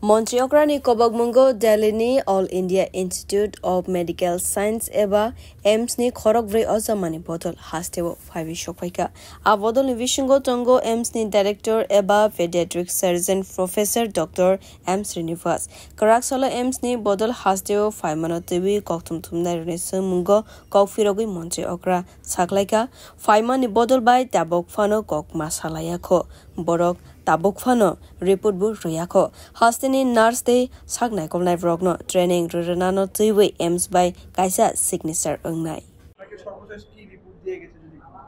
Montreal Kobagmungo Delini All India Institute of Medical Science Eba AIMS ni Khorokvrei Ozamani Bodol Hastewo 5 Shokwaika. A Bodol Vishingo Tongo AIMS ni Director Eba Pediatric Surgeon Professor Dr. M. Srinivas. Karaksola AIMS ni Bodol Hastewo 5 Manotewi Koktum Tumna Renesu Mungo Kokfirogui Montreal Saklaika 5 Mani Bodol by Tabok Fano Kok Masalayako Borok Tabuk Fano report bu Royako Hastini nurse day Sagnai Komnai Vrogno training Ruranano Tiwi AIMS by Kaisa signature Ungnai.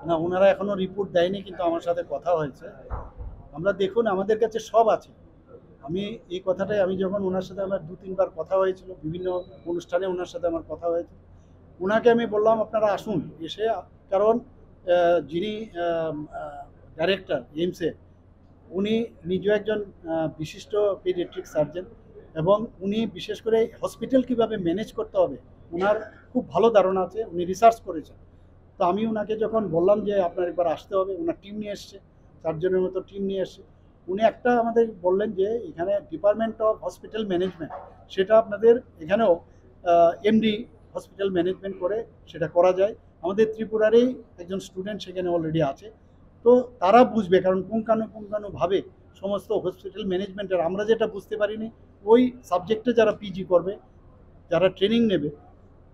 না ওনারা এখনো report দেয়নি কিন্তু আমার সাথে কথা হয়েছে আমরা দেখুন আমাদের কাছে সব আছে আমি এই কথাটাই আমি যখন ওনার সাথে আমার দু তিনবার কথা হয়েছিল বিভিন্ন অনুষ্ঠানে ওনার সাথে আমার কথা হয়েছে ওনাকে আমি বললাম আপনারা আসুন এসে কারণ যিনি ডাইরেক্টর এইমসে উনি নিজেও একজন বিশিষ্ট পেডিয়াট্রিক সার্জন এবং উনি বিশেষ করে হসপিটাল কিভাবে ম্যানেজ করতে হবে ওনার খুব ভালো ধারণা আছে উনি রিসার্চ করেছেন তো আমি ওনাকে যখন বললাম যে আপনার একবার আসতে হবে ওনার টিম নিয়ে এসছে 4 জনের মতো টিম নিয়ে এসছে উনি একটা আমাদের বললেন যে এখানে ডিপার্টমেন্ট অফ হসপিটাল ম্যানেজমেন্ট সেটা আপনাদের এখানেও এমডি হসপিটাল ম্যানেজমেন্ট করে সেটা করা যায় আমাদের ত্রিপুরারই একজন স্টুডেন্ট সেখানে অলরেডি আছে তো তারা বুঝবে কারণ পুঙ্খানুপুঙ্খানুভাবে সমস্ত হসপিটাল ম্যানেজমেন্টের আমরা যেটা বুঝতে পারিনি ওই সাবজেক্টে যারা পিজি করবে যারা ট্রেনিং নেবে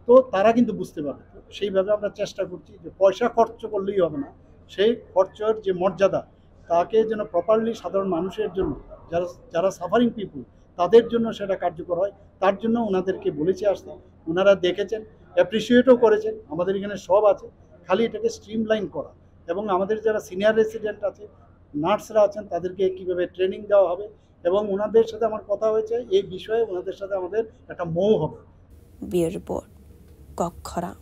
তো তারা কিন্তু বুঝতে পারবে সেইভাবে আমরা চেষ্টা করছি যে পয়সা খরচ করলেই হবে না সেই খরচের যে মর্যাদা তাকে যেন প্রপারলি সাধারণ মানুষের জন্য যারা সাফারিং পিপুল তাদের জন্য সেটা কার্যকর হয় তার জন্য ওনাদেরকে বলেছি আসতে ওনারা দেখেছেন অ্যাপ্রিসিয়েটও করেছেন আমাদের এখানে সব আছে খালি এটাকে স্ট্রিমলাইন করা এবং আমাদের যারা সিনিয়র রেসিডেন্ট আছে নার্সরা আছেন তাদেরকে কীভাবে ট্রেনিং দেওয়া হবে এবং ওনাদের সাথে আমার কথা হয়েছে এই বিষয়ে ওনাদের সাথে আমাদের একটা মৌ হবে বিয়ের রিপোর্ট কক্ষরা